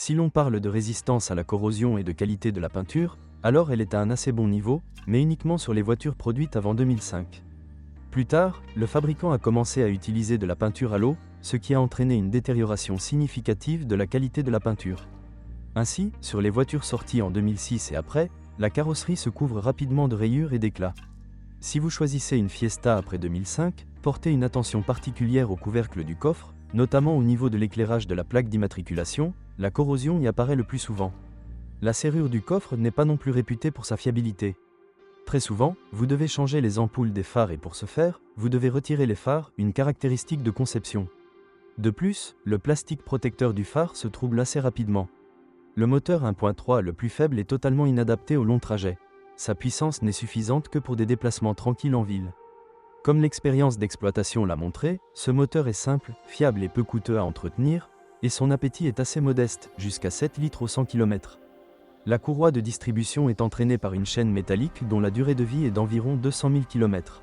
Si l'on parle de résistance à la corrosion et de qualité de la peinture, alors elle est à un assez bon niveau, mais uniquement sur les voitures produites avant 2005. Plus tard, le fabricant a commencé à utiliser de la peinture à l'eau, ce qui a entraîné une détérioration significative de la qualité de la peinture. Ainsi, sur les voitures sorties en 2006 et après, la carrosserie se couvre rapidement de rayures et d'éclats. Si vous choisissez une Fiesta après 2005, portez une attention particulière au couvercle du coffre, notamment au niveau de l'éclairage de la plaque d'immatriculation, la corrosion y apparaît le plus souvent. La serrure du coffre n'est pas non plus réputée pour sa fiabilité. Très souvent, vous devez changer les ampoules des phares et pour ce faire, vous devez retirer les phares, une caractéristique de conception. De plus, le plastique protecteur du phare se trouble assez rapidement. Le moteur 1.3 le plus faible est totalement inadapté au long trajet. Sa puissance n'est suffisante que pour des déplacements tranquilles en ville. Comme l'expérience d'exploitation l'a montré, ce moteur est simple, fiable et peu coûteux à entretenir, et son appétit est assez modeste, jusqu'à 7 litres au 100 km. La courroie de distribution est entraînée par une chaîne métallique dont la durée de vie est d'environ 200 000 km.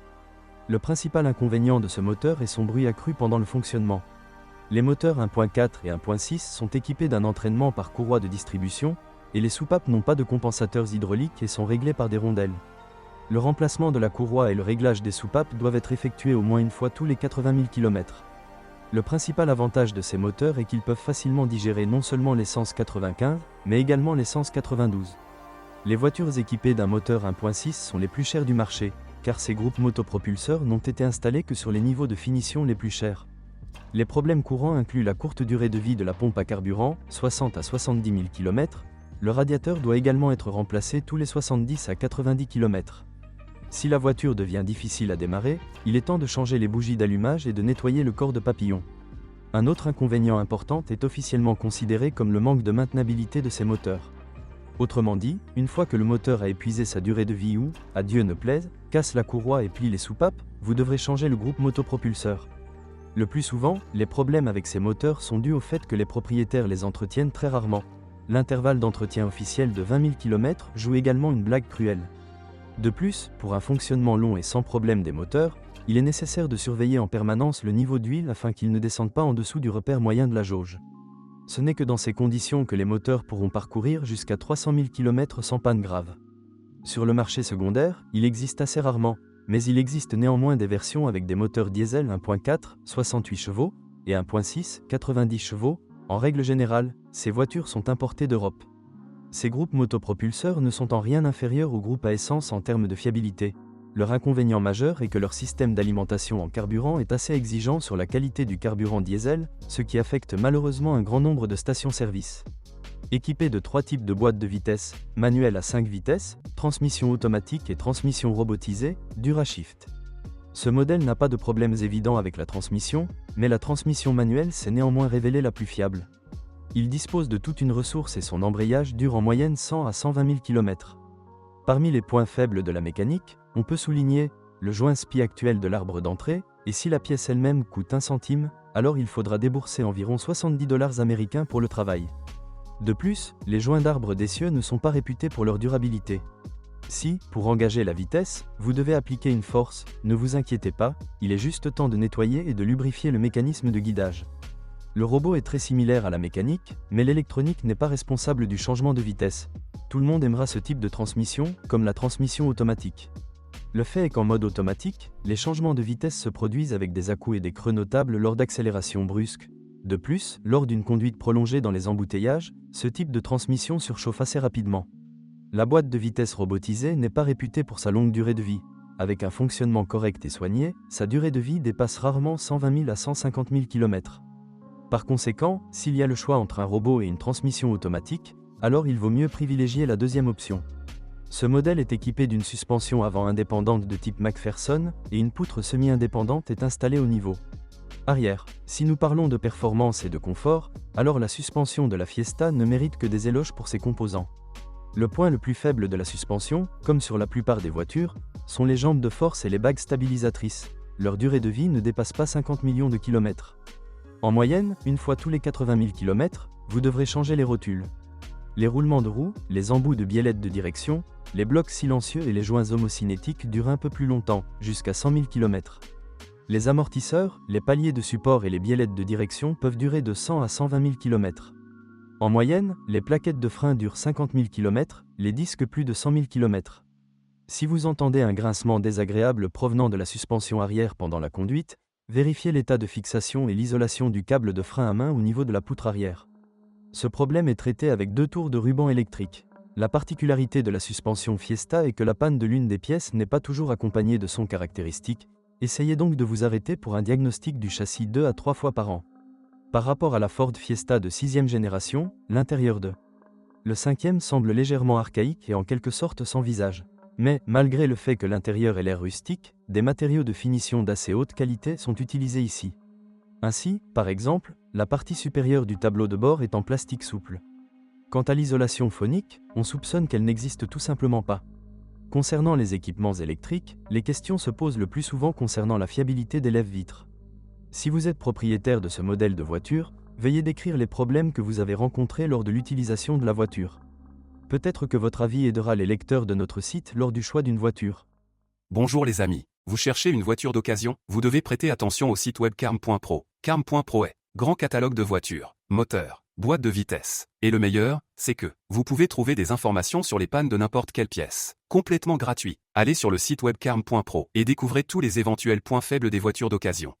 Le principal inconvénient de ce moteur est son bruit accru pendant le fonctionnement. Les moteurs 1.4 et 1.6 sont équipés d'un entraînement par courroie de distribution, et les soupapes n'ont pas de compensateurs hydrauliques et sont réglés par des rondelles. Le remplacement de la courroie et le réglage des soupapes doivent être effectués au moins une fois tous les 80 000 km. Le principal avantage de ces moteurs est qu'ils peuvent facilement digérer non seulement l'essence 95, mais également l'essence 92. Les voitures équipées d'un moteur 1.6 sont les plus chères du marché, car ces groupes motopropulseurs n'ont été installés que sur les niveaux de finition les plus chers. Les problèmes courants incluent la courte durée de vie de la pompe à carburant, 60 à 70 000 km. Le radiateur doit également être remplacé tous les 70 à 90 km. Si la voiture devient difficile à démarrer, il est temps de changer les bougies d'allumage et de nettoyer le corps de papillon. Un autre inconvénient important est officiellement considéré comme le manque de maintenabilité de ces moteurs. Autrement dit, une fois que le moteur a épuisé sa durée de vie ou, à Dieu ne plaise, casse la courroie et plie les soupapes, vous devrez changer le groupe motopropulseur. Le plus souvent, les problèmes avec ces moteurs sont dus au fait que les propriétaires les entretiennent très rarement. L'intervalle d'entretien officiel de 20 000 km joue également une blague cruelle. De plus, pour un fonctionnement long et sans problème des moteurs, il est nécessaire de surveiller en permanence le niveau d'huile afin qu'il ne descende pas en dessous du repère moyen de la jauge. Ce n'est que dans ces conditions que les moteurs pourront parcourir jusqu'à 300 000 km sans panne grave. Sur le marché secondaire, il existe assez rarement, mais il existe néanmoins des versions avec des moteurs diesel 1.4, 68 chevaux, et 1.6, 90 chevaux. En règle générale, ces voitures sont importées d'Europe. Ces groupes motopropulseurs ne sont en rien inférieurs aux groupes à essence en termes de fiabilité. Leur inconvénient majeur est que leur système d'alimentation en carburant est assez exigeant sur la qualité du carburant diesel, ce qui affecte malheureusement un grand nombre de stations-service. Équipés de 3 types de boîtes de vitesse, manuelle à 5 vitesses, transmission automatique et transmission robotisée, DuraShift. Ce modèle n'a pas de problèmes évidents avec la transmission, mais la transmission manuelle s'est néanmoins révélée la plus fiable. Il dispose de toute une ressource et son embrayage dure en moyenne 100 à 120 000 km. Parmi les points faibles de la mécanique, on peut souligner le joint SPI actuel de l'arbre d'entrée, et si la pièce elle-même coûte 1 centime, alors il faudra débourser environ 70 $ américains pour le travail. De plus, les joints d'arbre d'essieu ne sont pas réputés pour leur durabilité. Si, pour engager la vitesse, vous devez appliquer une force, ne vous inquiétez pas, il est juste temps de nettoyer et de lubrifier le mécanisme de guidage. Le robot est très similaire à la mécanique, mais l'électronique n'est pas responsable du changement de vitesse. Tout le monde aimera ce type de transmission, comme la transmission automatique. Le fait est qu'en mode automatique, les changements de vitesse se produisent avec des à-coups et des creux notables lors d'accélérations brusques. De plus, lors d'une conduite prolongée dans les embouteillages, ce type de transmission surchauffe assez rapidement. La boîte de vitesse robotisée n'est pas réputée pour sa longue durée de vie. Avec un fonctionnement correct et soigné, sa durée de vie dépasse rarement 120 000 à 150 000 km. Par conséquent, s'il y a le choix entre un robot et une transmission automatique, alors il vaut mieux privilégier la deuxième option. Ce modèle est équipé d'une suspension avant indépendante de type McPherson, et une poutre semi-indépendante est installée au niveau arrière. Si nous parlons de performance et de confort, alors la suspension de la Fiesta ne mérite que des éloges pour ses composants. Le point le plus faible de la suspension, comme sur la plupart des voitures, sont les jambes de force et les bagues stabilisatrices. Leur durée de vie ne dépasse pas 50 millions de kilomètres. En moyenne, une fois tous les 80 000 km, vous devrez changer les rotules. Les roulements de roues, les embouts de biellettes de direction, les blocs silencieux et les joints homocinétiques durent un peu plus longtemps, jusqu'à 100 000 km. Les amortisseurs, les paliers de support et les biellettes de direction peuvent durer de 100 à 120 000 km. En moyenne, les plaquettes de frein durent 50 000 km, les disques plus de 100 000 km. Si vous entendez un grincement désagréable provenant de la suspension arrière pendant la conduite, vérifiez l'état de fixation et l'isolation du câble de frein à main au niveau de la poutre arrière. Ce problème est traité avec 2 tours de ruban électrique. La particularité de la suspension Fiesta est que la panne de l'une des pièces n'est pas toujours accompagnée de sons caractéristiques, essayez donc de vous arrêter pour un diagnostic du châssis 2 à 3 fois par an. Par rapport à la Ford Fiesta de 6e génération, l'intérieur de le 5e semble légèrement archaïque et en quelque sorte sans visage. Mais, malgré le fait que l'intérieur ait l'air rustique, des matériaux de finition d'assez haute qualité sont utilisés ici. Ainsi, par exemple, la partie supérieure du tableau de bord est en plastique souple. Quant à l'isolation phonique, on soupçonne qu'elle n'existe tout simplement pas. Concernant les équipements électriques, les questions se posent le plus souvent concernant la fiabilité des lève-vitres. Si vous êtes propriétaire de ce modèle de voiture, veuillez décrire les problèmes que vous avez rencontrés lors de l'utilisation de la voiture. Peut-être que votre avis aidera les lecteurs de notre site lors du choix d'une voiture. Bonjour les amis, vous cherchez une voiture d'occasion? Vous devez prêter attention au site web carm.pro. Carm.pro est grand catalogue de voitures, moteurs, boîtes de vitesse. Et le meilleur, c'est que vous pouvez trouver des informations sur les pannes de n'importe quelle pièce. Complètement gratuit. Allez sur le site web carm.pro et découvrez tous les éventuels points faibles des voitures d'occasion.